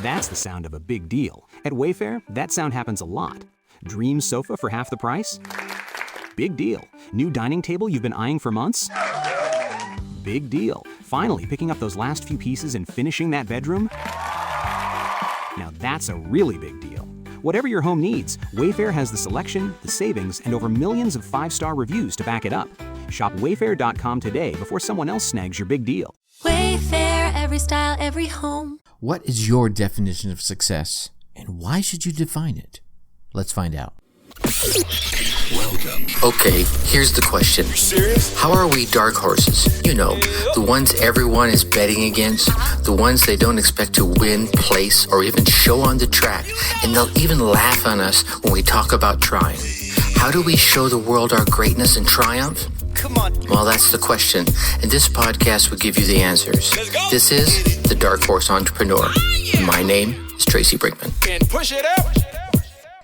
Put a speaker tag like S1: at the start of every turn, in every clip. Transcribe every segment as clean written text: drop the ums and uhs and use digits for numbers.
S1: That's the sound of a big deal. At Wayfair, that sound happens a lot. Dream sofa for half the price? Big deal. New dining table you've been eyeing for months? Big deal. Finally picking up those last few pieces and finishing that bedroom? Now that's a really big deal. Whatever your home needs, Wayfair has the selection, the savings, and over millions of 5-star reviews to back it up. Shop Wayfair.com today before someone else snags your big deal.
S2: Wayfair, every style, every home.
S3: What is your definition of success, and why should you define it? Let's find out.
S4: Welcome.
S5: Okay, here's the question.
S4: Serious?
S5: How are we dark horses? You know, the ones everyone is betting against, the ones they don't expect to win, place, or even show on the track, and they'll even laugh on us when we talk about trying. How do we show the world our greatness and triumph?
S4: Come on.
S5: Well, that's the question, and this podcast will give you the answers.
S4: Let's go.
S5: This is The Dark Horse Entrepreneur. My name is Tracy Brinkman.
S4: And push it up.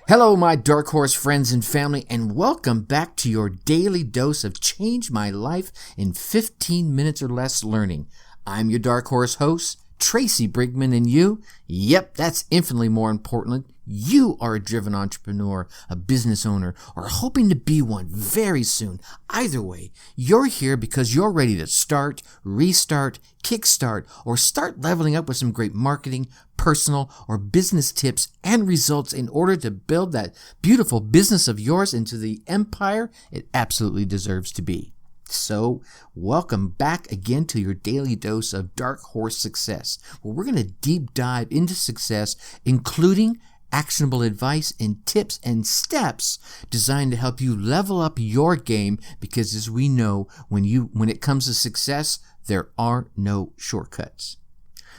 S3: Hello, my Dark Horse friends and family, and welcome back to your daily dose of Change My Life in 15 minutes or less learning. I'm your Dark Horse host, Tracy Brinkman, and you? Yep, that's infinitely more important. You are a driven entrepreneur, a business owner, or hoping to be one very soon. Either way, you're here because you're ready to start, restart, kickstart, or start leveling up with some great marketing, personal, or business tips and results in order to build that beautiful business of yours into the empire it absolutely deserves to be. So, welcome back again to your daily dose of Dark Horse Success, where we're going to deep dive into success, including actionable advice and tips and steps designed to help you level up your game, because as we know, when it comes to success, there are no shortcuts.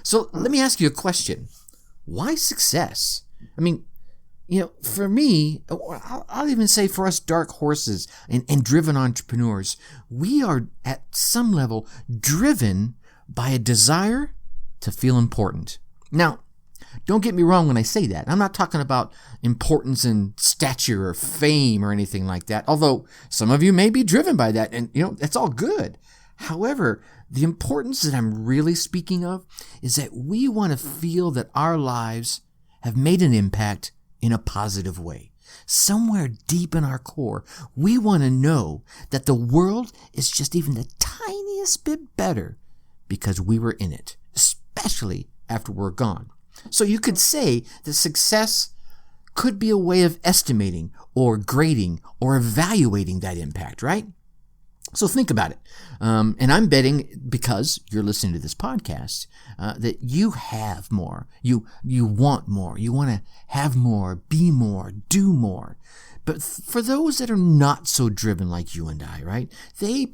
S3: So let me ask you a question. Why success? I mean, you know, for me, I'll even say for us dark horses and driven entrepreneurs, we are at some level driven by a desire to feel important. Now, don't get me wrong when I say that. I'm not talking about importance in stature or fame or anything like that, although some of you may be driven by that, and you know, that's all good. However, the importance that I'm really speaking of is that we want to feel that our lives have made an impact in a positive way. Somewhere deep in our core, we want to know that the world is just even the tiniest bit better because we were in it, especially after we're gone. So you could say that success could be a way of estimating or grading or evaluating that impact, right? So think about it. And I'm betting, because you're listening to this podcast, that you have more. You want more. You want to have more, be more, do more. But for those that are not so driven like you and I, right? They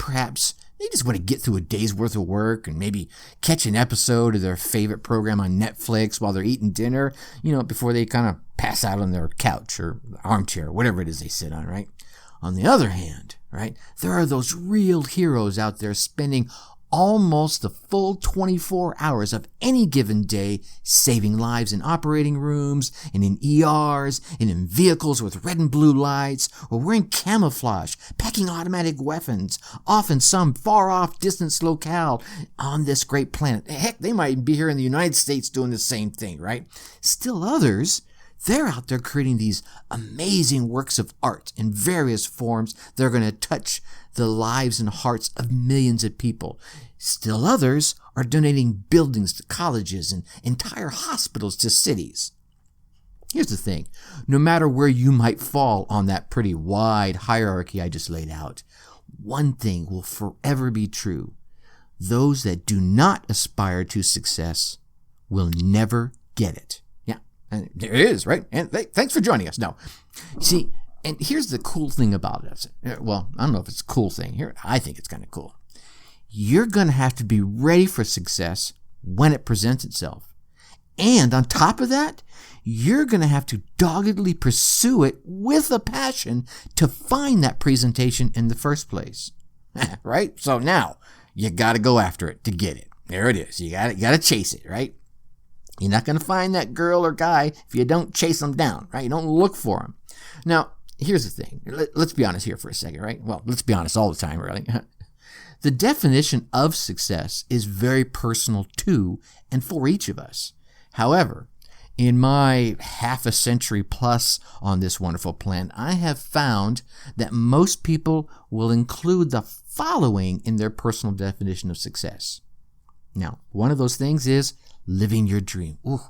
S3: just want to get through a day's worth of work and maybe catch an episode of their favorite program on Netflix while they're eating dinner, you know, before they kind of pass out on their couch or armchair, whatever it is they sit on, right? On the other hand, right, there are those real heroes out there spending almost the full 24 hours of any given day saving lives in operating rooms and in ERs and in vehicles with red and blue lights, or wearing camouflage, packing automatic weapons, off in some far-off distant locale on this great planet. Heck, they might be here in the United States doing the same thing, right? Still others, they're out there creating these amazing works of art in various forms that are going to touch the lives and hearts of millions of people. Still others are donating buildings to colleges and entire hospitals to cities. Here's the thing. No matter where you might fall on that pretty wide hierarchy I just laid out, one thing will forever be true. Those that do not aspire to success will never get it. And there it is, right? And thanks for joining us. Now, see, and here's the cool thing about it. Well, I don't know if it's a cool thing. Here, I think it's kind of cool. You're going to have to be ready for success when it presents itself. And on top of that, you're going to have to doggedly pursue it with a passion to find that presentation in the first place. Right? So now, you got to go after it to get it. There it is. You got to chase it, right? You're not going to find that girl or guy if you don't chase them down, right? You don't look for them. Now, here's the thing. Let's be honest here for a second, right? Well, let's be honest all the time, really. The definition of success is very personal to and for each of us. However, In my half a century plus on this wonderful plan, I have found that most people will include the following in their personal definition of success. Now, one of those things is living your dream. Ooh,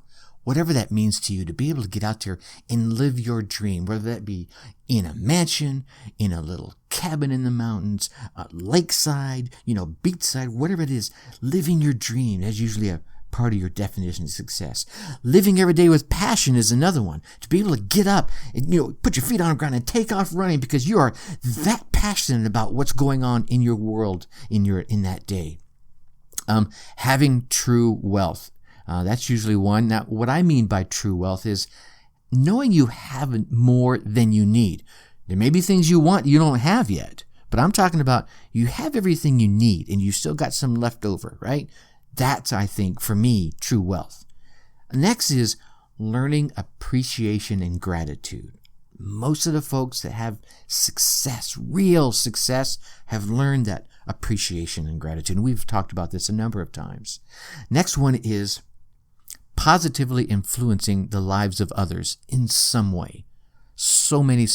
S3: whatever that means to you, to be able to get out there and live your dream, whether that be in a mansion, in a little cabin in the mountains, lakeside, beachside, whatever it is, living your dream. That's usually a part of your definition of success. Living every day with passion is another one. To be able to get up and, put your feet on the ground and take off running because you are that passionate about what's going on in your world in that day. Having true wealth. That's usually one. Now, what I mean by true wealth is knowing you have more than you need. There may be things you want you don't have yet, but I'm talking about you have everything you need and you still got some left over, right? That's, I think, for me, true wealth. Next is learning appreciation and gratitude. Most of the folks that have success, real success, have learned that appreciation and gratitude. And we've talked about this a number of times. Next one is positively influencing the lives of others in some way. So many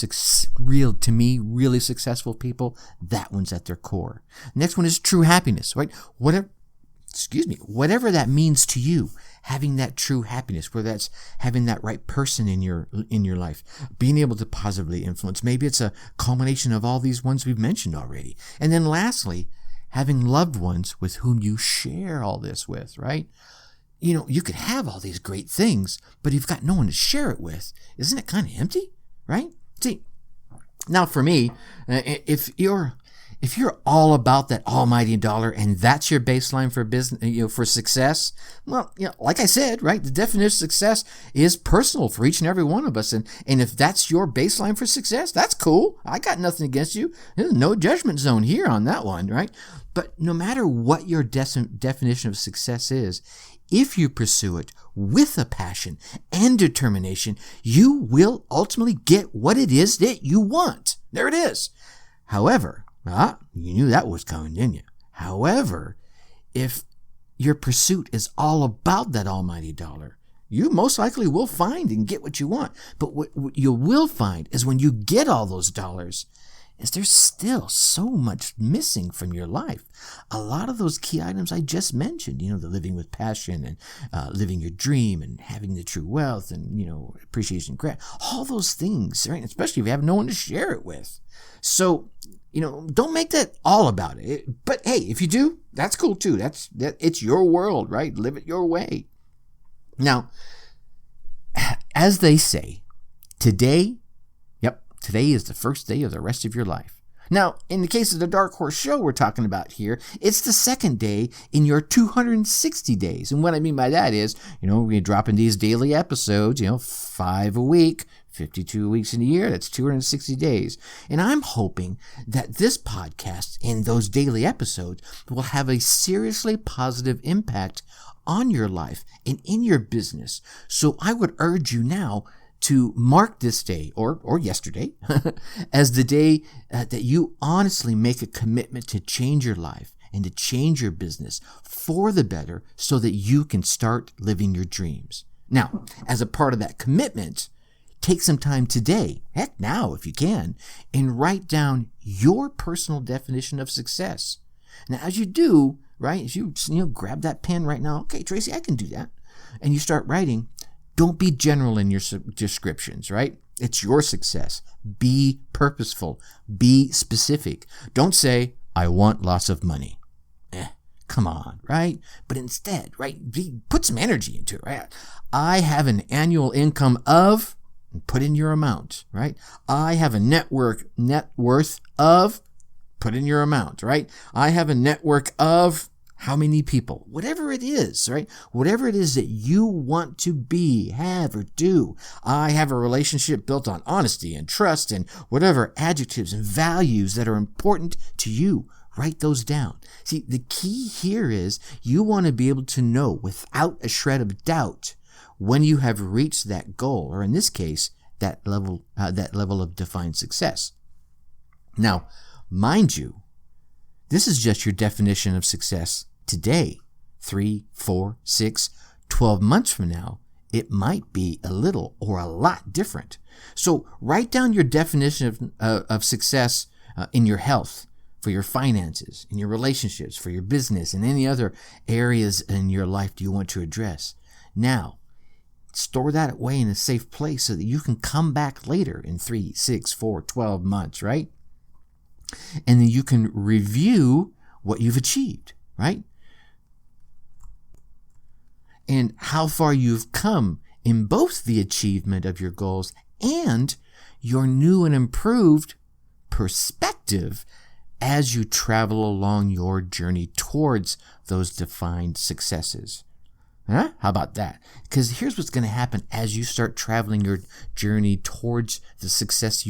S3: really successful people, that one's at their core. Next one is true happiness, right? Whatever that means to you, having that true happiness, whether that's having that right person in your life, being able to positively influence. Maybe it's a culmination of all these ones we've mentioned already. And then lastly, having loved ones with whom you share all this with, right? You could have all these great things, but you've got no one to share it with. Isn't it kind of empty, right? See, now for me, if you're all about that almighty dollar and that's your baseline for business, for success, well, like I said, right, the definition of success is personal for each and every one of us. And if that's your baseline for success, that's cool. I got nothing against you. There's no judgment zone here on that one, right? But no matter what your definition of success is, if you pursue it with a passion and determination, you will ultimately get what it is that you want. There it is. However, you knew that was coming, didn't you? However, if your pursuit is all about that almighty dollar, you most likely will find and get what you want. But what you will find is when you get all those dollars, is there's still so much missing from your life. A lot of those key items I just mentioned, the living with passion and living your dream and having the true wealth and, appreciation, all those things, right? Especially if you have no one to share it with. So, don't make that all about it. But hey, if you do, that's cool too. It's your world, right? Live it your way. Now, as they say, today is the first day of the rest of your life. Now, in the case of the Dark Horse Show we're talking about here, it's the second day in your 260 days. And what I mean by that is, we're dropping these daily episodes, 5 a week, 52 weeks in a year, that's 260 days. And I'm hoping that this podcast and those daily episodes will have a seriously positive impact on your life and in your business. So I would urge you now to mark this day or yesterday as the day that you honestly make a commitment to change your life and to change your business for the better so that you can start living your dreams. Now, as a part of that commitment, take some time today, heck now if you can, and write down your personal definition of success. Now, as you do, right, as you grab that pen right now, okay, Tracy, I can do that, and you start writing, don't be general in your descriptions, right? It's your success. Be purposeful. Be specific. Don't say, I want lots of money. Come on, right? But instead, right, put some energy into it, right? I have an annual income of, put in your amount, right? I have a net worth of, put in your amount, right? I have a network of how many people, whatever it is, right? Whatever it is that you want to be, have, or do. I have a relationship built on honesty and trust and whatever adjectives and values that are important to you. Write those down. See, the key here is you want to be able to know without a shred of doubt when you have reached that goal, or in this case, that level of defined success. Now, mind you, this is just your definition of success today. 3, 4, 6, 12 months from now it might be a little or a lot different. So write down your definition of success in your health, for your finances, in your relationships, for your business, and any other areas in your life do you want to address. Now, store that away in a safe place so that you can come back later in 3, 6, 4, 12 months, right? And then you can review what you've achieved, right? And how far you've come in both the achievement of your goals and your new and improved perspective as you travel along your journey towards those defined successes. Huh? How about that? Because here's what's going to happen as you start traveling your journey towards the success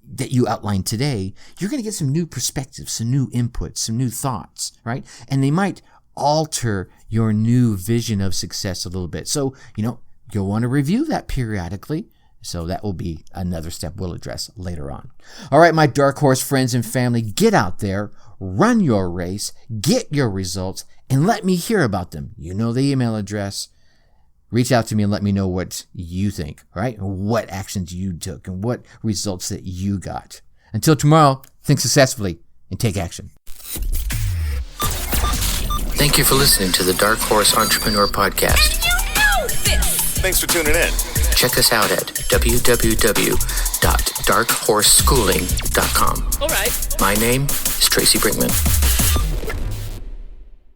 S3: that you outlined today. You're going to get some new perspectives, some new inputs, some new thoughts, right? And they might alter your new vision of success a little bit. So, you'll want to review that periodically. So that will be another step we'll address later on. All right, my Dark Horse friends and family, get out there, run your race, get your results, and let me hear about them. You know the email address. Reach out to me and let me know what you think, right? What actions you took and what results that you got. Until tomorrow, think successfully and take action.
S5: Thank you for listening to the Dark Horse Entrepreneur Podcast.
S4: Did you know this?
S6: Thanks for tuning in.
S5: Check us out at www.darkhorseschooling.com.
S4: All right.
S5: My name is Tracy Brinkman.